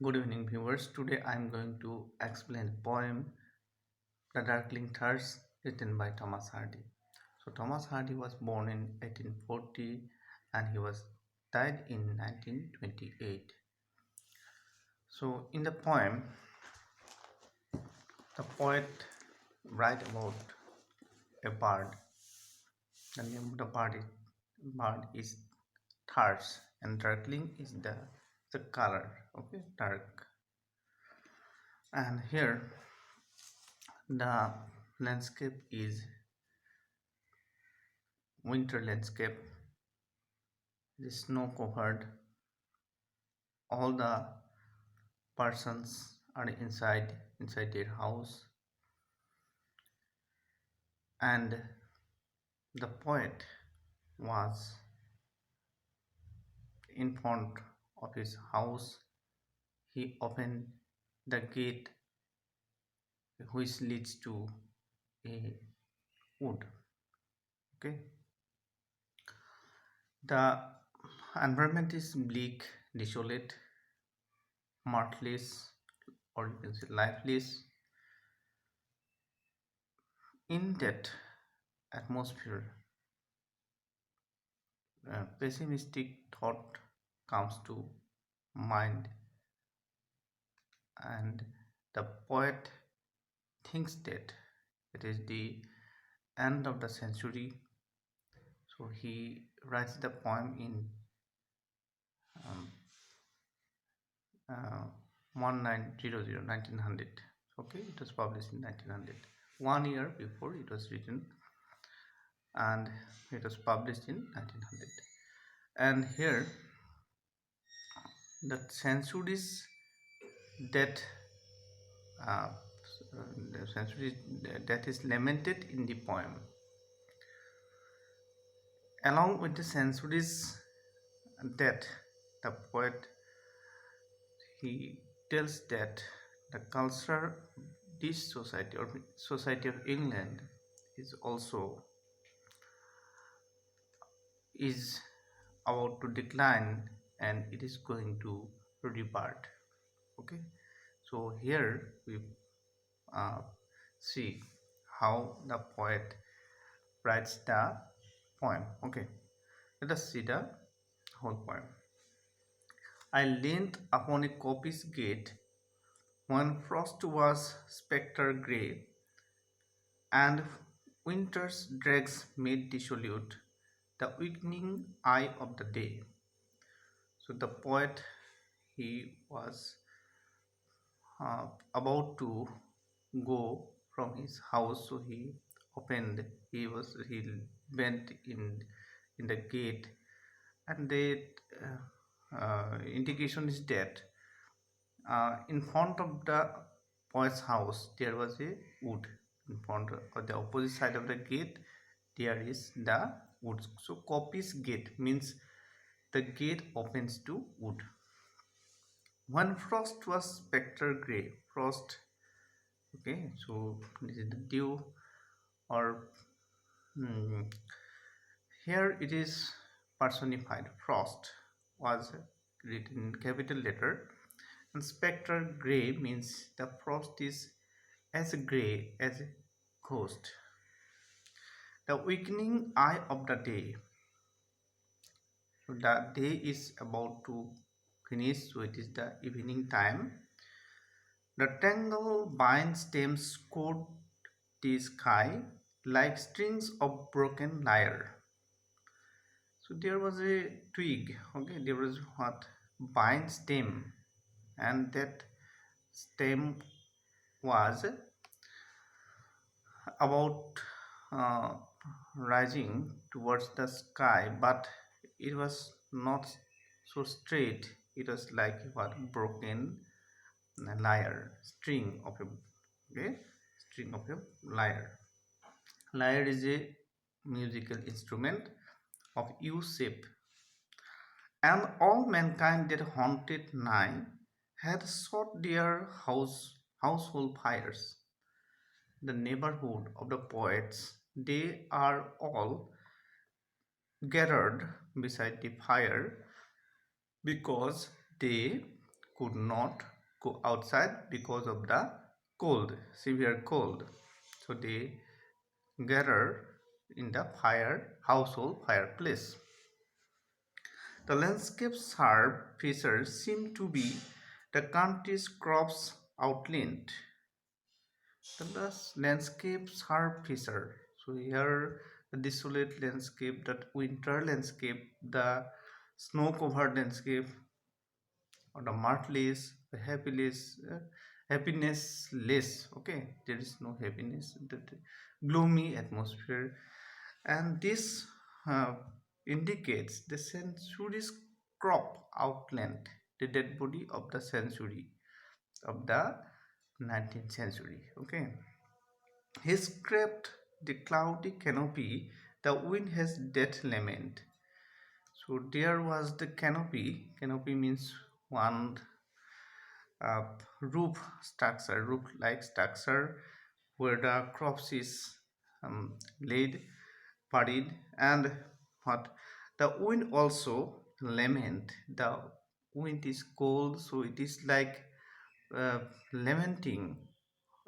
Good evening, viewers. Today I am going to explain the poem The Darkling Thrush written by Thomas Hardy. So Thomas Hardy was born in 1840 and he was died in 1928. So in the poem, the poet write about a bird. The name of the bird is thrush and darkling is the color. Okay, dark. And here the landscape is winter landscape. The snow covered. All the persons are inside their house, and the poet was in front of his house. He opened the gate which leads to a wood. Okay, the environment is bleak, desolate, mirthless, or you can say lifeless. In that atmosphere, pessimistic thought comes to mind, and the poet thinks that it is the end of the century. So he writes the poem in um, 1900. Okay, it was published in 1900, 1 year before it was written, and it was published in 1900. And here the centuries that uh, the centuries that is lamented in the poem, along with the centuries that the poet he tells that the culture of this society or society of England is also is about to decline, and it is going to rebirth. Okay, so here we uh, see how the poet writes the poem. Okay, let us see the whole poem. I leaned upon a coppice gate when frost was spectre grey, and winter's dregs made dissolute the weakening eye of the day. So the poet he was about to go from his house, so he went in the gate, and the indication is that in front of the poet's house there was a wood. In front of the opposite side of the gate there is the wood. So coppice gate means the gate opens to wood. When frost was spectre gray, frost. Okay, so this is the dew, or hmm, here it is personified. Frost was written in capital letter, and spectre gray means the frost is as gray as a ghost. The weakening eye of the day. So the day is about to finish, so it is the evening time. The tangled vine stems coat the sky like strings of broken lyre. So there was a twig. Okay, there was what vine stem, and that stem was about uh, rising towards the sky, but it was not so straight. It was like what broken lyre, string of a okay, string of a lyre. Lyre is a musical instrument of U shape, and all mankind that haunted nigh had sought their household fires. The neighborhood of the poets, they are all gathered beside the fire because they could not go outside because of the cold, severe cold. So they gather in the household fireplace. The landscape's sharp features seem to be the country's crops outlined. The landscape sharp feature. So here the desolate landscape, that winter landscape, the snow-covered landscape, or the martless, the happiness, happiness-less. Okay, there is no happiness. The gloomy atmosphere, and this uh, indicates the century's crop outlined, the dead body of the century of the 19th century. Okay, he scraped the cloudy canopy. The wind has death lament. So there was the canopy. Canopy means one uh, roof-like structure, where the crops is laid, buried, and what the wind also lament. The wind is cold, so it is like uh, lamenting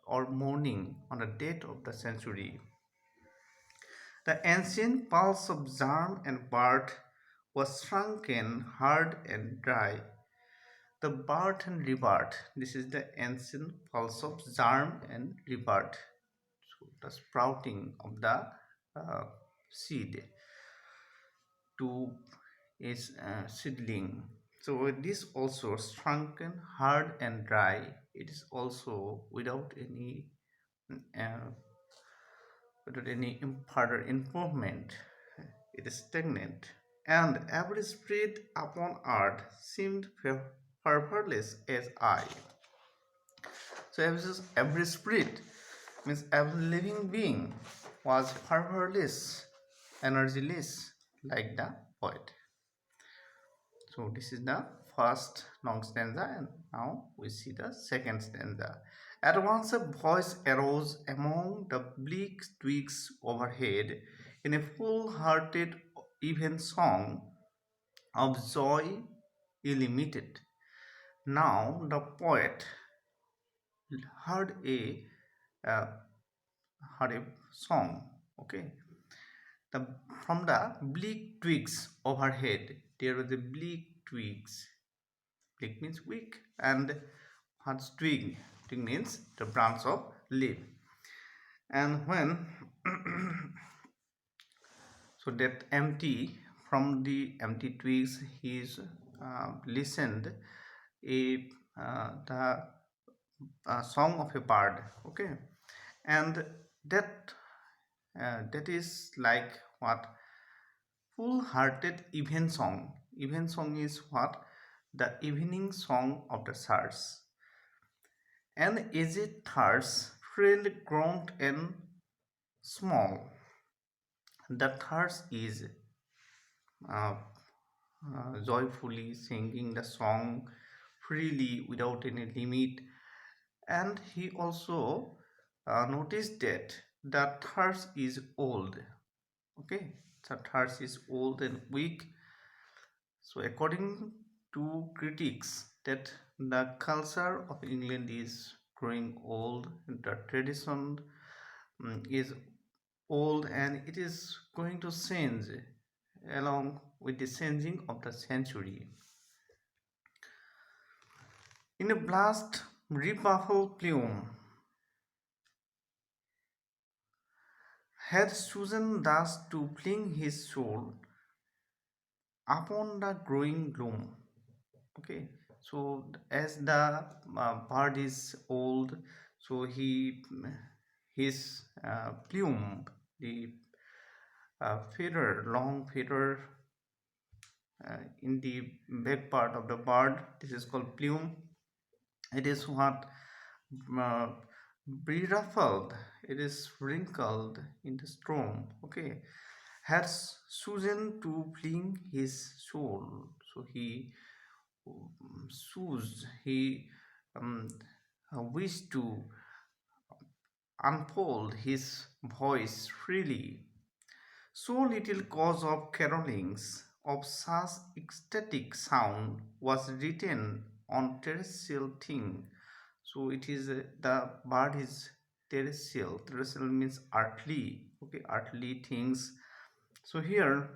or mourning on the death of the century. The ancient pulse of Zarm and Bart was shrunken, hard, and dry. The Bart and Rebart. This is the ancient pulse of Zarm and Rebart. So the sprouting of the uh, seed to its seedling. So this also shrunken, hard, and dry. It is also uh, without any further improvement. It is stagnant, and every spirit upon earth seemed purposeless as I. So every spirit means every living being was purposeless, energyless, like the poet. So this is the first long stanza, and now we see the second stanza. At once a voice arose among the bleak twigs overhead in a full-hearted even song of joy illimited. Now the poet heard uh, a song. Okay, the from the bleak twigs overhead. There were the bleak twigs. Bleak means weak, and what's twig? Twig means the branch of leaf. And when so that empty from the empty twigs, he's listened a the song of a bird. Okay, and that that is like what full-hearted even song. Even song is what the evening song of the stars. An aged thirst, frail, gaunt, and small. The thirst is uh, joyfully singing the song freely without any limit, and he also noticed that the thirst is old. Okay, the thirst is old and weak. So according to critics, that the culture of England is growing old, the tradition is old, and it is going to change along with the changing of the century. In a blast rebuffal plume, had chosen thus to fling his soul upon the growing gloom. Okay, so as the bird is old, so his plume, the long feather in the back part of the bird, this is called plume. It is what uh, beruffled, it is wrinkled in the storm. Okay, has chosen to fling his soul, so he he um, wished to unfold his voice freely. So little cause of carolings of such ecstatic sound was written on terrestrial thing. So it is the bird is terrestrial. Terrestrial means earthly. Okay, earthly things. So here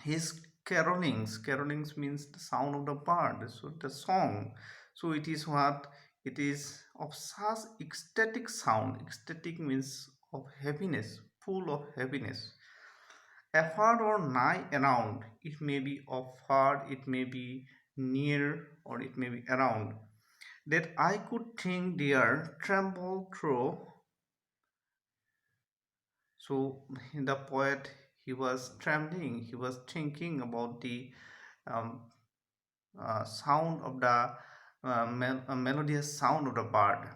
his carolings means the sound of the bird. So the song. So it is what it is of such ecstatic sound. Ecstatic means of happiness, full of happiness, afar or nigh around. It may be afar, it may be near, or it may be around. That I could think there tremble through. So the poet, he was trembling. He was thinking about the um, sound of the melodious sound of the bird.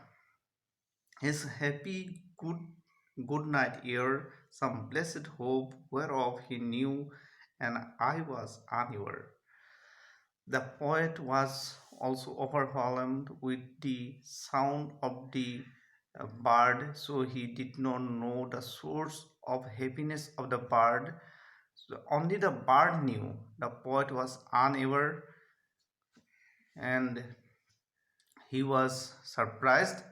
His happy good night air, some blessed hope whereof he knew, and I was unaware. The poet was also overwhelmed with the sound of the bird, so he did not know the source of happiness of the bird. So only the bird knew. The poet was unaware, and he was surprised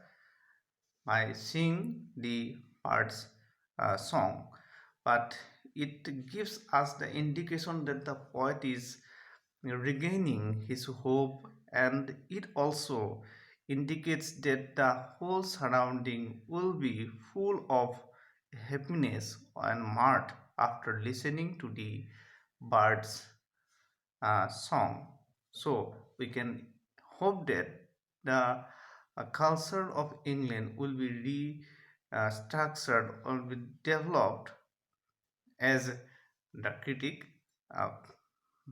by seeing the bird's song. But it gives us the indication that the poet is regaining his hope, and it also indicates that the whole surrounding will be full of happiness and mirth after listening to the bird's song. So we can hope that the culture of England will be restructured or be developed as the critic uh,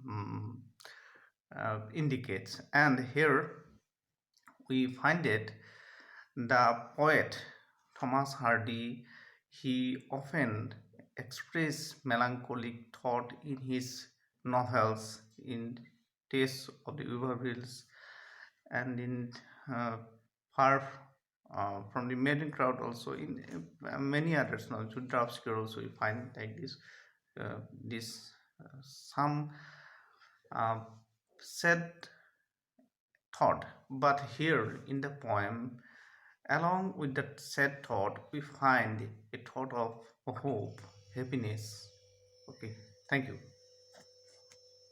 mm, indicates. And here we find it the poet Thomas Hardy, he often expressed melancholic thought in his novels, in Tales of the Weavervilles, and in uh, Far from the Maiden Crowd, also in many others. Now, Judra also you find like this some uh, sad thought, but here in the poem, along with that sad thought, we find a thought of hope, happiness. Okay, thank you.